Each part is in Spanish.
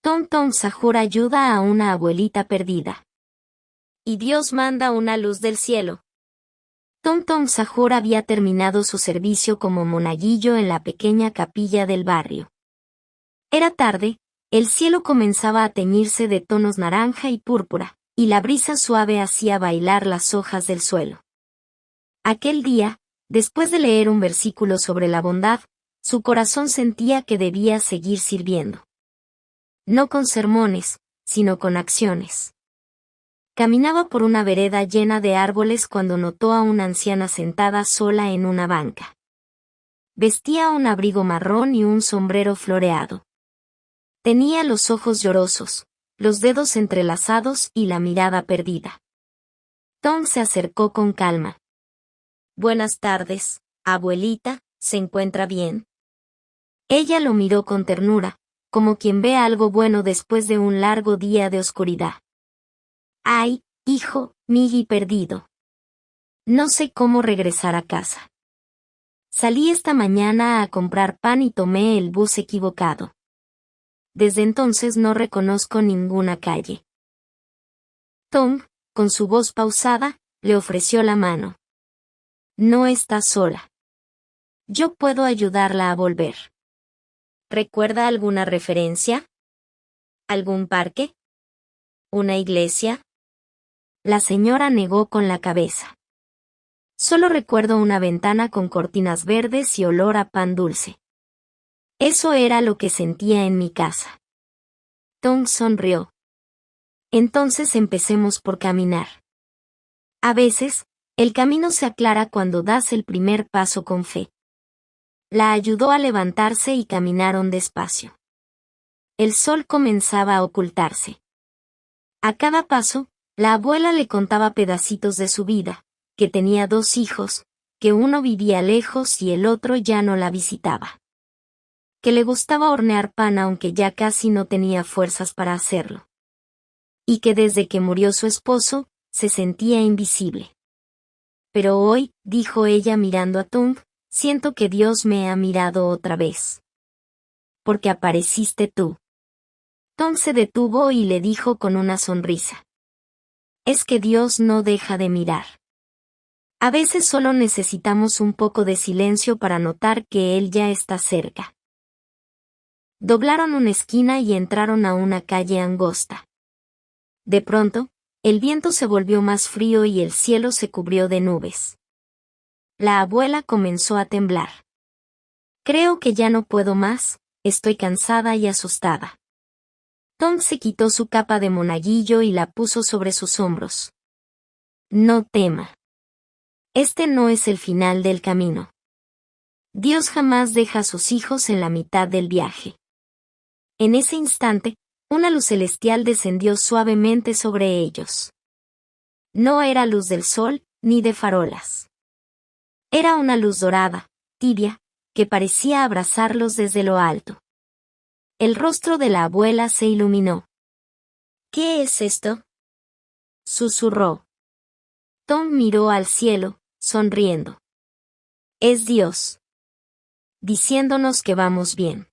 Tom Tom Sahur ayuda a una abuelita perdida. Y Dios manda una luz del cielo. Tom Tom Sahur había terminado su servicio como monaguillo en la pequeña capilla del barrio. Era tarde, el cielo comenzaba a teñirse de tonos naranja y púrpura, y la brisa suave hacía bailar las hojas del suelo. Aquel día, después de leer un versículo sobre la bondad, su corazón sentía que debía seguir sirviendo. No con sermones, sino con acciones. Caminaba por una vereda llena de árboles cuando notó a una anciana sentada sola en una banca. Vestía un abrigo marrón y un sombrero floreado. Tenía los ojos llorosos, los dedos entrelazados y la mirada perdida. Tom se acercó con calma. «Buenas tardes, abuelita, ¿se encuentra bien?» Ella lo miró con ternura, como quien ve algo bueno después de un largo día de oscuridad. «Ay, hijo, Miggy perdido. No sé cómo regresar a casa. Salí esta mañana a comprar pan y tomé el bus equivocado. Desde entonces no reconozco ninguna calle». Tom, con su voz pausada, le ofreció la mano. «No está sola. Yo puedo ayudarla a volver». ¿Recuerda alguna referencia? ¿Algún parque? ¿Una iglesia? La señora negó con la cabeza. Solo recuerdo una ventana con cortinas verdes y olor a pan dulce. Eso era lo que sentía en mi casa. Tom sonrió. Entonces empecemos por caminar. A veces, el camino se aclara cuando das el primer paso con fe. La ayudó a levantarse y caminaron despacio. El sol comenzaba a ocultarse. A cada paso, la abuela le contaba pedacitos de su vida, que tenía 2 hijos, que uno vivía lejos y el otro ya no la visitaba. Que le gustaba hornear pan aunque ya casi no tenía fuerzas para hacerlo. Y que desde que murió su esposo, se sentía invisible. Pero hoy, dijo ella mirando a Tom, siento que Dios me ha mirado otra vez. Porque apareciste tú. Tom se detuvo y le dijo con una sonrisa. Es que Dios no deja de mirar. A veces solo necesitamos un poco de silencio para notar que Él ya está cerca. Doblaron una esquina y entraron a una calle angosta. De pronto, el viento se volvió más frío y el cielo se cubrió de nubes. La abuela comenzó a temblar. Creo que ya no puedo más, estoy cansada y asustada. Tom se quitó su capa de monaguillo y la puso sobre sus hombros. No tema. Este no es el final del camino. Dios jamás deja a sus hijos en la mitad del viaje. En ese instante, una luz celestial descendió suavemente sobre ellos. No era luz del sol, ni de farolas. Era una luz dorada, tibia, que parecía abrazarlos desde lo alto. El rostro de la abuela se iluminó. ¿Qué es esto?, susurró. Tom miró al cielo, sonriendo. Es Dios. Diciéndonos que vamos bien.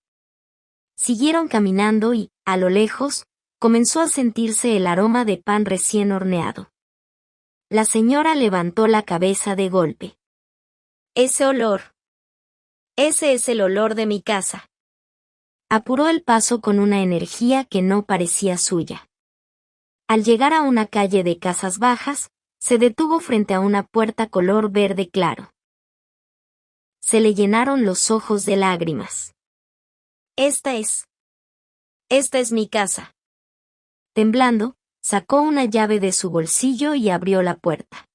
Siguieron caminando y, a lo lejos, comenzó a sentirse el aroma de pan recién horneado. La señora levantó la cabeza de golpe. Ese olor. Ese es el olor de mi casa. Apuró el paso con una energía que no parecía suya. Al llegar a una calle de casas bajas, se detuvo frente a una puerta color verde claro. Se le llenaron los ojos de lágrimas. Esta es mi casa. Temblando, sacó una llave de su bolsillo y abrió la puerta.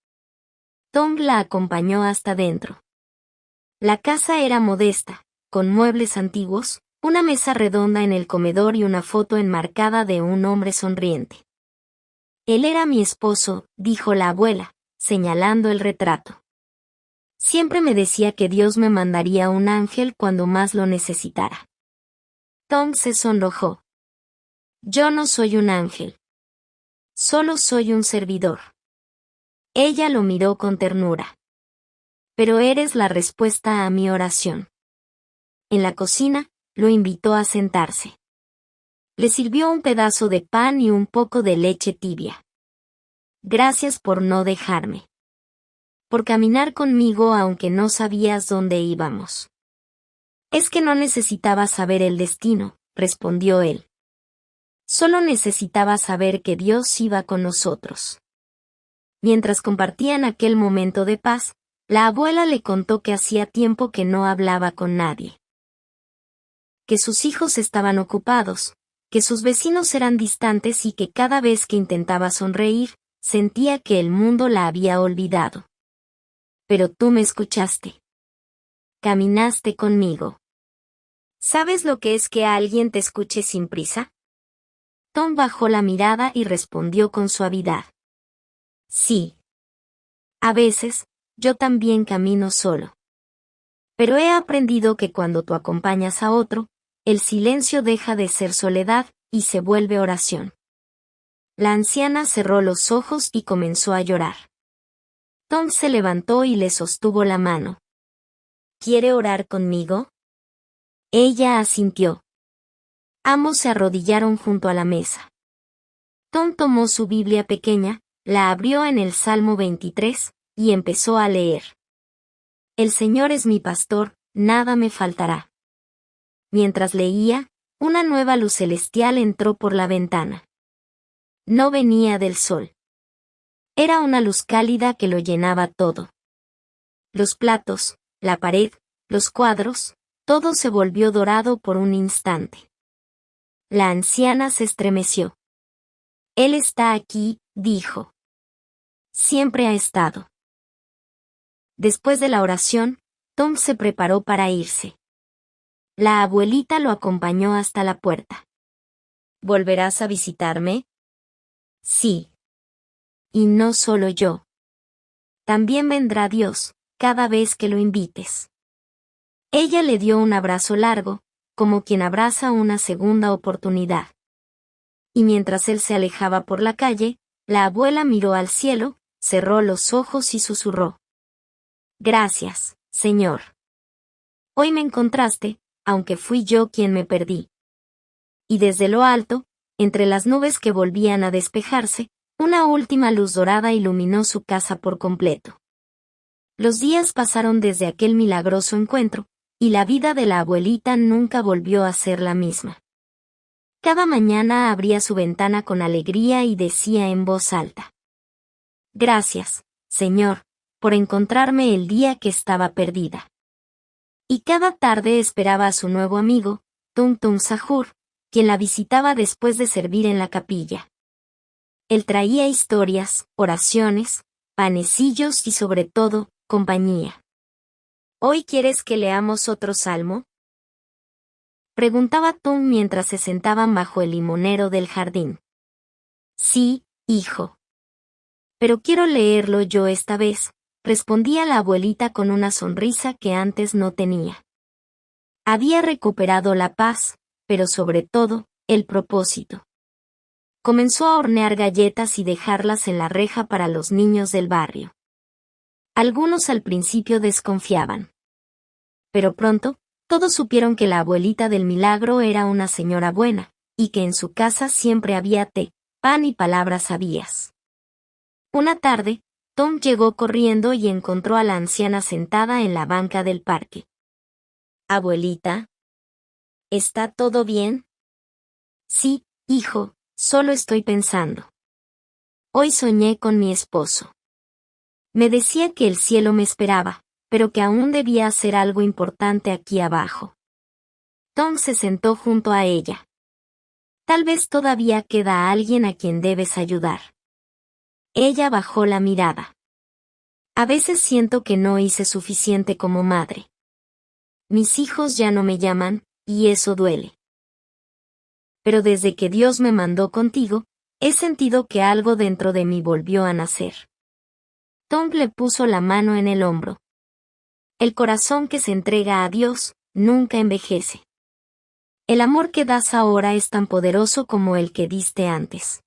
Tom la acompañó hasta dentro. La casa era modesta, con muebles antiguos, una mesa redonda en el comedor y una foto enmarcada de un hombre sonriente. Él era mi esposo, dijo la abuela, señalando el retrato. Siempre me decía que Dios me mandaría un ángel cuando más lo necesitara. Tom se sonrojó. Yo no soy un ángel. Solo soy un servidor. Ella lo miró con ternura. Pero eres la respuesta a mi oración. En la cocina, lo invitó a sentarse. Le sirvió un pedazo de pan y un poco de leche tibia. Gracias por no dejarme. Por caminar conmigo aunque no sabías dónde íbamos. Es que no necesitaba saber el destino, respondió él. Solo necesitaba saber que Dios iba con nosotros. Mientras compartían aquel momento de paz, la abuela le contó que hacía tiempo que no hablaba con nadie. Que sus hijos estaban ocupados, que sus vecinos eran distantes y que cada vez que intentaba sonreír, sentía que el mundo la había olvidado. Pero tú me escuchaste. Caminaste conmigo. ¿Sabes lo que es que alguien te escuche sin prisa? Tom bajó la mirada y respondió con suavidad. Sí. A veces, yo también camino solo. Pero he aprendido que cuando tú acompañas a otro, el silencio deja de ser soledad y se vuelve oración. La anciana cerró los ojos y comenzó a llorar. Tom se levantó y le sostuvo la mano. ¿Quiere orar conmigo? Ella asintió. Ambos se arrodillaron junto a la mesa. Tom tomó su Biblia pequeña, la abrió en el Salmo 23, y empezó a leer. El Señor es mi pastor, nada me faltará. Mientras leía, una nueva luz celestial entró por la ventana. No venía del sol. Era una luz cálida que lo llenaba todo. Los platos, la pared, los cuadros, todo se volvió dorado por un instante. La anciana se estremeció. Él está aquí, dijo. Siempre ha estado. Después de la oración, Tom se preparó para irse. La abuelita lo acompañó hasta la puerta. ¿Volverás a visitarme? Sí. Y no solo yo. También vendrá Dios, cada vez que lo invites. Ella le dio un abrazo largo, como quien abraza una segunda oportunidad. Y mientras él se alejaba por la calle, la abuela miró al cielo, cerró los ojos y susurró. Gracias, Señor. Hoy me encontraste, aunque fui yo quien me perdí. Y desde lo alto, entre las nubes que volvían a despejarse, una última luz dorada iluminó su casa por completo. Los días pasaron desde aquel milagroso encuentro, y la vida de la abuelita nunca volvió a ser la misma. Cada mañana abría su ventana con alegría y decía en voz alta. Gracias, Señor, por encontrarme el día que estaba perdida. Y cada tarde esperaba a su nuevo amigo, Tum Tum Sahur, quien la visitaba después de servir en la capilla. Él traía historias, oraciones, panecillos y sobre todo, compañía. ¿Hoy quieres que leamos otro salmo? Preguntaba Tum mientras se sentaban bajo el limonero del jardín. Sí, hijo. Pero quiero leerlo yo esta vez, respondía la abuelita con una sonrisa que antes no tenía. Había recuperado la paz, pero sobre todo, el propósito. Comenzó a hornear galletas y dejarlas en la reja para los niños del barrio. Algunos al principio desconfiaban. Pero pronto, todos supieron que la abuelita del milagro era una señora buena, y que en su casa siempre había té, pan y palabras sabias. Una tarde, Tom llegó corriendo y encontró a la anciana sentada en la banca del parque. Abuelita, ¿está todo bien? Sí, hijo, solo estoy pensando. Hoy soñé con mi esposo. Me decía que el cielo me esperaba, pero que aún debía hacer algo importante aquí abajo. Tom se sentó junto a ella. Tal vez todavía queda alguien a quien debes ayudar. Ella bajó la mirada. A veces siento que no hice suficiente como madre. Mis hijos ya no me llaman, y eso duele. Pero desde que Dios me mandó contigo, he sentido que algo dentro de mí volvió a nacer. Tom le puso la mano en el hombro. El corazón que se entrega a Dios, nunca envejece. El amor que das ahora es tan poderoso como el que diste antes.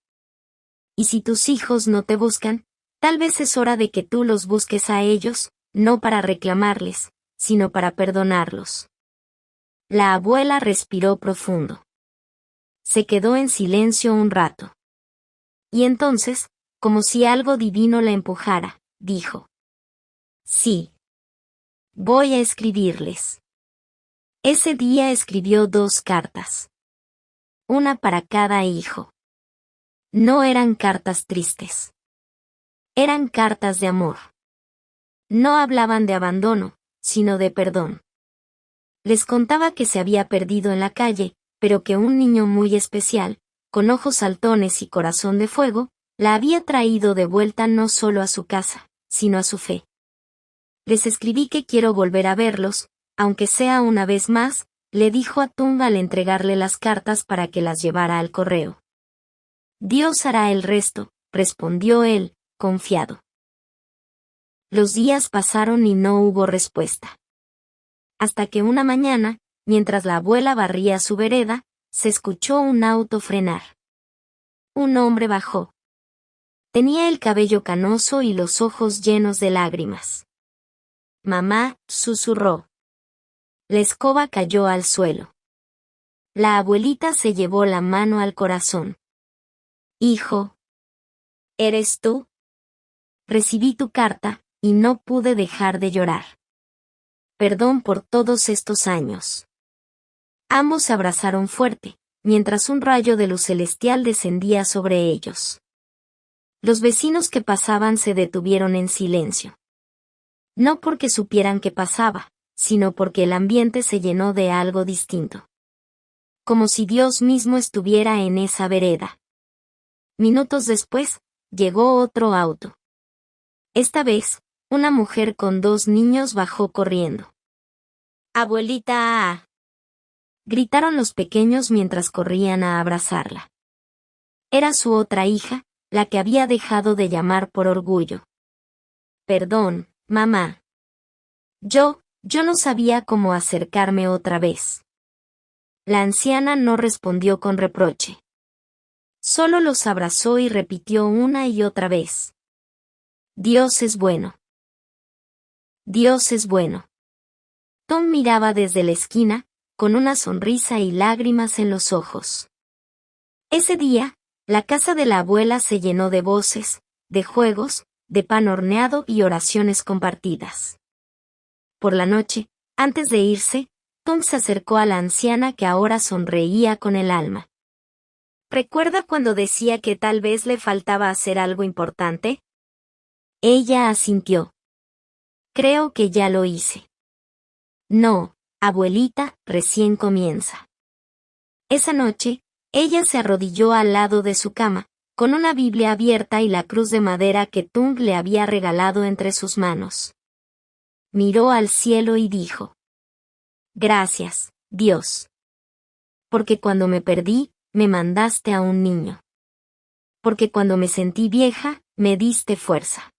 Y si tus hijos no te buscan, tal vez es hora de que tú los busques a ellos, no para reclamarles, sino para perdonarlos. La abuela respiró profundo. Se quedó en silencio un rato. Y entonces, como si algo divino la empujara, dijo: Sí. Voy a escribirles. Ese día escribió 2 cartas. Una para cada hijo. No eran cartas tristes. Eran cartas de amor. No hablaban de abandono, sino de perdón. Les contaba que se había perdido en la calle, pero que un niño muy especial, con ojos saltones y corazón de fuego, la había traído de vuelta no solo a su casa, sino a su fe. Les escribí que quiero volver a verlos, aunque sea una vez más, le dijo a Tung al entregarle las cartas para que las llevara al correo. Dios hará el resto, respondió él, confiado. Los días pasaron y no hubo respuesta. Hasta que una mañana, mientras la abuela barría su vereda, se escuchó un auto frenar. Un hombre bajó. Tenía el cabello canoso y los ojos llenos de lágrimas. Mamá, susurró. La escoba cayó al suelo. La abuelita se llevó la mano al corazón. Hijo. ¿Eres tú? Recibí tu carta, y no pude dejar de llorar. Perdón por todos estos años. Ambos se abrazaron fuerte, mientras un rayo de luz celestial descendía sobre ellos. Los vecinos que pasaban se detuvieron en silencio. No porque supieran qué pasaba, sino porque el ambiente se llenó de algo distinto. Como si Dios mismo estuviera en esa vereda. Minutos después, llegó otro auto. Esta vez, una mujer con 2 niños bajó corriendo. ¡Abuelita! Gritaron los pequeños mientras corrían a abrazarla. Era su otra hija, la que había dejado de llamar por orgullo. Perdón, mamá. Yo no sabía cómo acercarme otra vez. La anciana no respondió con reproche. Solo los abrazó y repitió una y otra vez. Dios es bueno. Dios es bueno. Tom miraba desde la esquina, con una sonrisa y lágrimas en los ojos. Ese día, la casa de la abuela se llenó de voces, de juegos, de pan horneado y oraciones compartidas. Por la noche, antes de irse, Tom se acercó a la anciana que ahora sonreía con el alma. ¿Recuerda cuando decía que tal vez le faltaba hacer algo importante? Ella asintió. Creo que ya lo hice. No, abuelita, recién comienza. Esa noche, ella se arrodilló al lado de su cama, con una Biblia abierta y la cruz de madera que Tung le había regalado entre sus manos. Miró al cielo y dijo: Gracias, Dios. Porque cuando me perdí, me mandaste a un niño. Porque cuando me sentí vieja, me diste fuerza.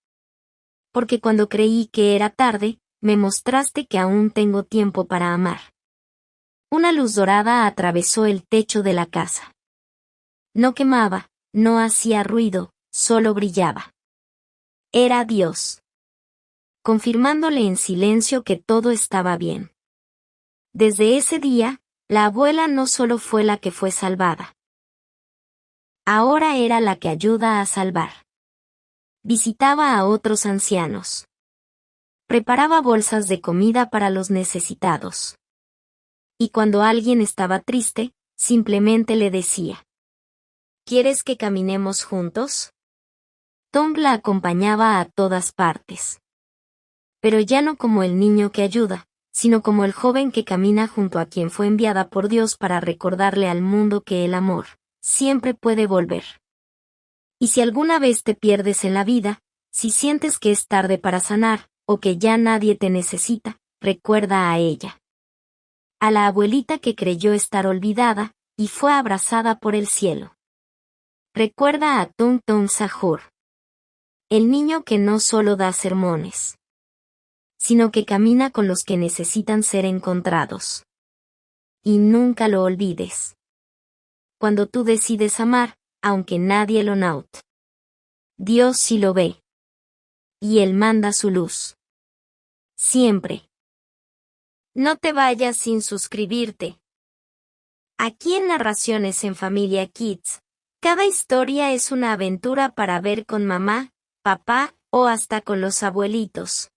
Porque cuando creí que era tarde, me mostraste que aún tengo tiempo para amar. Una luz dorada atravesó el techo de la casa. No quemaba, no hacía ruido, solo brillaba. Era Dios. Confirmándole en silencio que todo estaba bien. Desde ese día, la abuela no solo fue la que fue salvada. Ahora era la que ayuda a salvar. Visitaba a otros ancianos. Preparaba bolsas de comida para los necesitados. Y cuando alguien estaba triste, simplemente le decía: ¿Quieres que caminemos juntos? Tom la acompañaba a todas partes. Pero ya no como el niño que ayuda, sino como el joven que camina junto a quien fue enviada por Dios para recordarle al mundo que el amor siempre puede volver. Y si alguna vez te pierdes en la vida, si sientes que es tarde para sanar, o que ya nadie te necesita, recuerda a ella. A la abuelita que creyó estar olvidada, y fue abrazada por el cielo. Recuerda a Tung Tung Sahur. El niño que no solo da sermones, sino que camina con los que necesitan ser encontrados. Y nunca lo olvides. Cuando tú decides amar, aunque nadie lo note, Dios sí lo ve. Y Él manda su luz. Siempre. No te vayas sin suscribirte. Aquí en Narraciones en Familia Kids, cada historia es una aventura para ver con mamá, papá o hasta con los abuelitos.